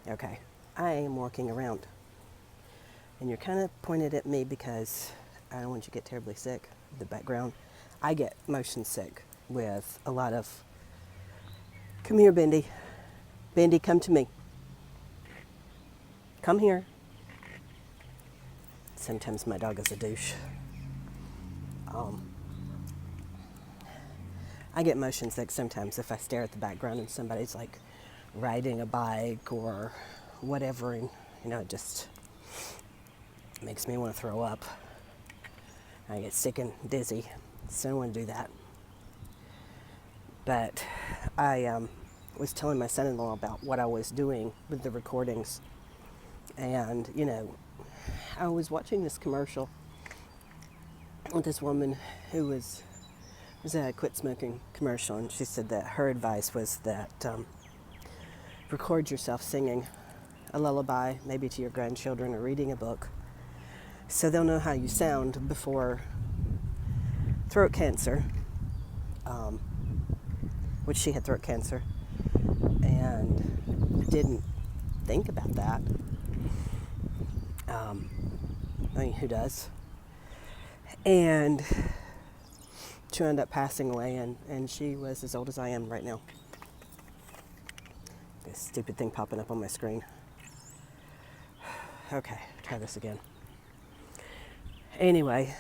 Okay, I am walking around, and you're kind of pointed at me because I don't want you to get terribly sick. The background, I get motion sick with a lot of, come here, Bendy. Bendy, come to me. Come here. Sometimes my dog is a douche. Um, I get motion sick sometimes if I stare at the background and somebody's like riding a bike or whatever, and it just makes me want to throw up. I get sick and dizzy, so I don't want to do that. But I was telling my son-in-law about what I was doing with the recordings, and I was watching this commercial with this woman who was a quit smoking commercial, and she said that her advice was that record yourself singing a lullaby, maybe to your grandchildren, or reading a book, so they'll know how you sound before throat cancer, which she had throat cancer, and didn't think about that. I mean, who does? And she ended up passing away, and she was as old as I am right now. This stupid thing popping up on my screen. Okay, try this again. Anyway,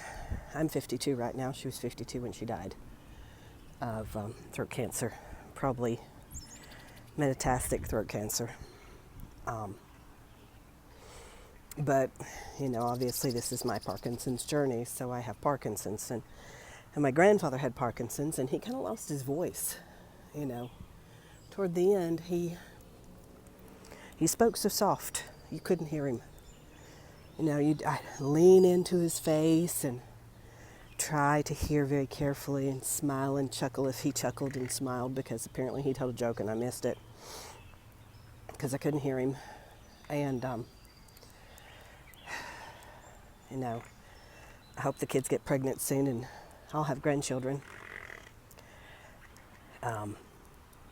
I'm 52 right now. She was 52 when she died of throat cancer, probably metastatic throat cancer. But, obviously this is my Parkinson's journey, so I have Parkinson's. And my grandfather had Parkinson's, and he kind of lost his voice, Toward the end, he spoke so soft, you couldn't hear him. I'd lean into his face and try to hear very carefully and smile and chuckle if he chuckled and smiled, because apparently he told a joke and I missed it because I couldn't hear him. And, I hope the kids get pregnant soon and I'll have grandchildren. But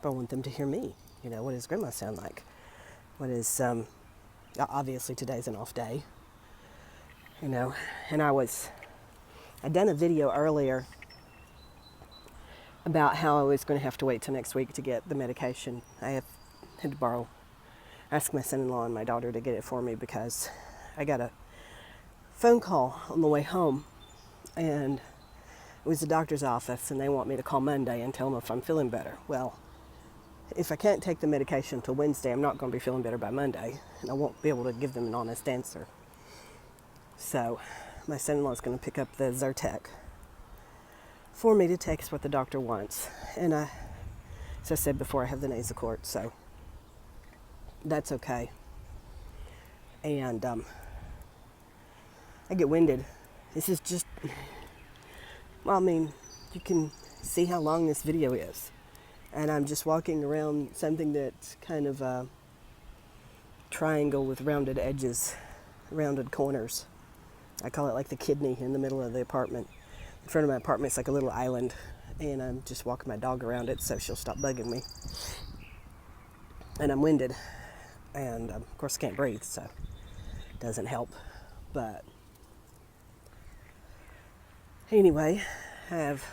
I want them to hear me. What does grandma sound like? What is, obviously today's an off day, and I'd done a video earlier about how I was going to have to wait till next week to get the medication. I had to ask my son-in-law and my daughter to get it for me because I got a phone call on the way home, and it was the doctor's office, and they want me to call Monday and tell them if I'm feeling better. Well, if I can't take the medication till Wednesday, I'm not going to be feeling better by Monday, and I won't be able to give them an honest answer. So my son-in-law is going to pick up the Zyrtec for me to take, is what the doctor wants. And as I said before, I have the Nasacort, so that's okay. And I get winded. This is just, you can see how long this video is. And I'm just walking around something that's kind of a triangle with rounded edges, rounded corners. I call it like the kidney in the middle of the apartment. In front of my apartment, it's like a little island, and I'm just walking my dog around it so she'll stop bugging me. And I'm winded, and of course I can't breathe, so it doesn't help. But anyway, I have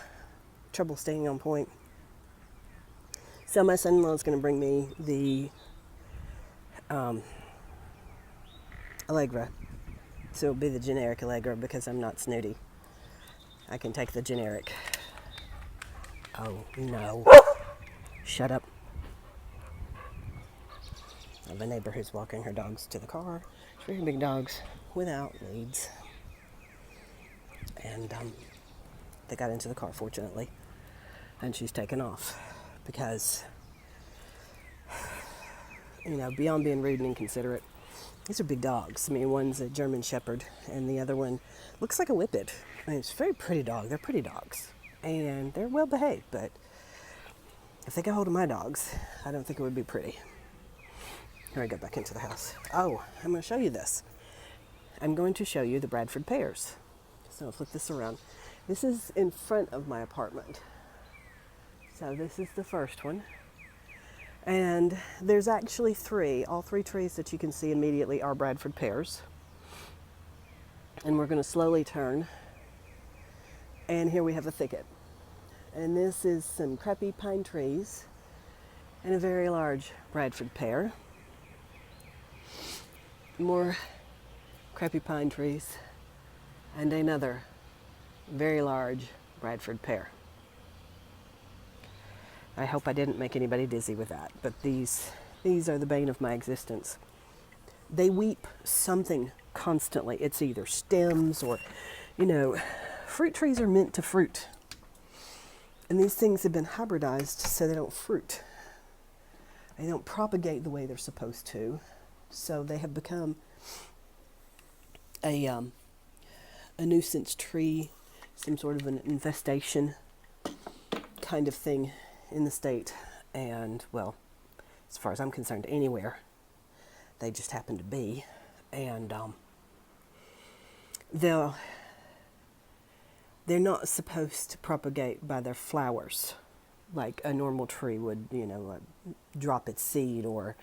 trouble staying on point. So my son-in-law is going to bring me the Allegra. So it'll be the generic Allegra because I'm not snooty. I can take the generic. Oh, no. Shut up. I have a neighbor who's walking her dogs to the car. It's very big dogs without leads. And they got into the car, fortunately. And she's taken off because, beyond being rude and inconsiderate, these are big dogs. One's a German Shepherd, and the other one looks like a Whippet. It's a very pretty dog. They're pretty dogs, and they're well behaved, but if they got hold of my dogs, I don't think it would be pretty. Here I go back into the house. Oh, I'm going to show you this. I'm going to show you the Bradford pears. So I'll flip this around. This is in front of my apartment. So this is the first one. And there's actually three. All three trees that you can see immediately are Bradford pears. And we're going to slowly turn. And here we have a thicket. And this is some crappy pine trees and a very large Bradford pear. More crappy pine trees and another very large Bradford pear. I hope I didn't make anybody dizzy with that, but these are the bane of my existence. They weep something constantly. It's either stems or, fruit trees are meant to fruit. And these things have been hybridized so they don't fruit. They don't propagate the way they're supposed to. So they have become a nuisance tree, some sort of an infestation kind of thing in the state. And, well, as far as I'm concerned, anywhere they just happen to be. And they're not supposed to propagate by their flowers like a normal tree would, drop its seed or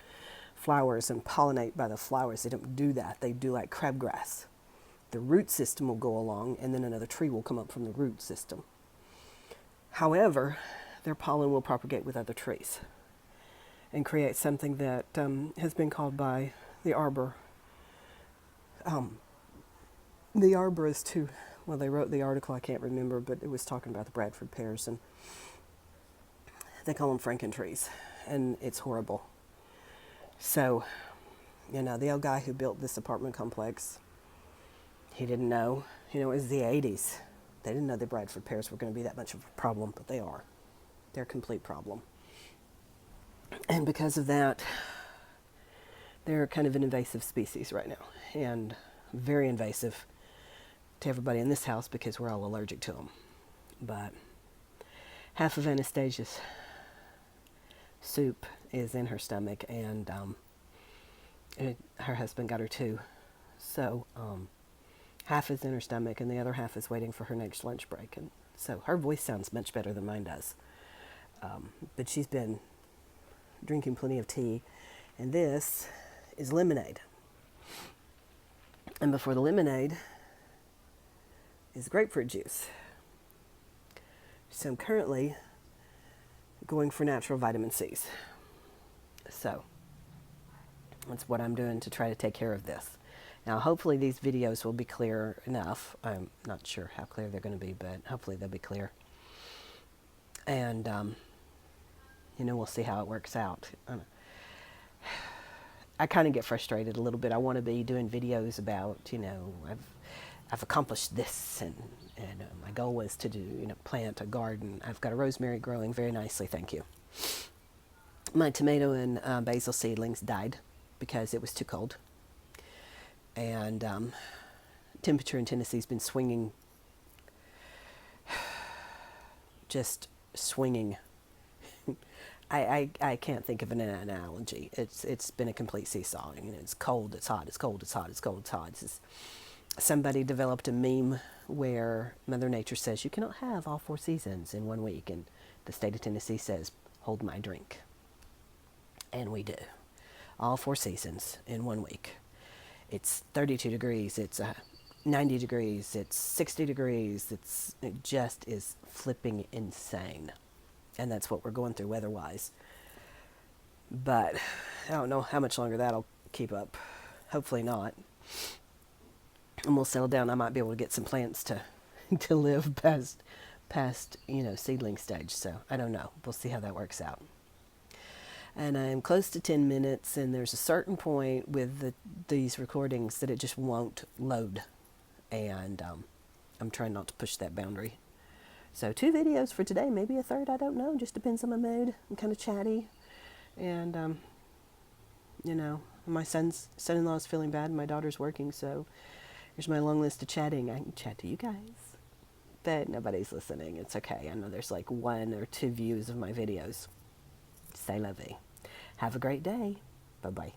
flowers and pollinate by the flowers. They don't do that. They do like crabgrass. The root system will go along and then another tree will come up from the root system. However, their pollen will propagate with other trees and create something that has been called by the arborists who, well, they wrote the article, I can't remember, but it was talking about the Bradford pears, and they call them Franken trees, and it's horrible. So, the old guy who built this apartment complex, he didn't know, it was the 80s. They didn't know the Bradford pears were going to be that much of a problem, but they are. They're a complete problem. And because of that, they're kind of an invasive species right now, and very invasive to everybody in this house because we're all allergic to them. But half of Anastasia's soup is in her stomach, and her husband got her too. So half is in her stomach, and the other half is waiting for her next lunch break. And so her voice sounds much better than mine does. But she's been drinking plenty of tea, and this is lemonade. And before the lemonade is grapefruit juice. So I'm currently going for natural vitamin C's. So that's what I'm doing to try to take care of this. Now, hopefully these videos will be clear enough. I'm not sure how clear they're going to be, but hopefully they'll be clear. And, we'll see how it works out. I kind of get frustrated a little bit. I want to be doing videos about, I've accomplished this, and my goal was to do, plant a garden. I've got a rosemary growing very nicely, thank you. My tomato and basil seedlings died because it was too cold. And temperature in Tennessee's been swinging, just swinging. I can't think of an analogy. It's been a complete seesaw. It's cold, it's hot, it's cold, it's hot, it's cold, it's hot. Somebody developed a meme where Mother Nature says you cannot have all 4 seasons in 1 week, and the state of Tennessee says, hold my drink. And we do. All 4 seasons in 1 week. It's 32 degrees, it's 90 degrees, it's 60 degrees, it just is flipping insane. And that's what we're going through weather-wise. But I don't know how much longer that'll keep up. Hopefully not. And we'll settle down. I might be able to get some plants to live past seedling stage. So I don't know. We'll see how that works out. And I'm close to 10 minutes, and there's a certain point with these recordings that it just won't load. And I'm trying not to push that boundary. So 2 videos for today, maybe a third, I don't know. Just depends on my mood. I'm kind of chatty. And, my son-in-law is feeling bad, and my daughter's working, so here's my long list of chatting. I can chat to you guys. But nobody's listening. It's okay. I know there's like 1 or 2 views of my videos. Say la vie. Have a great day. Bye-bye.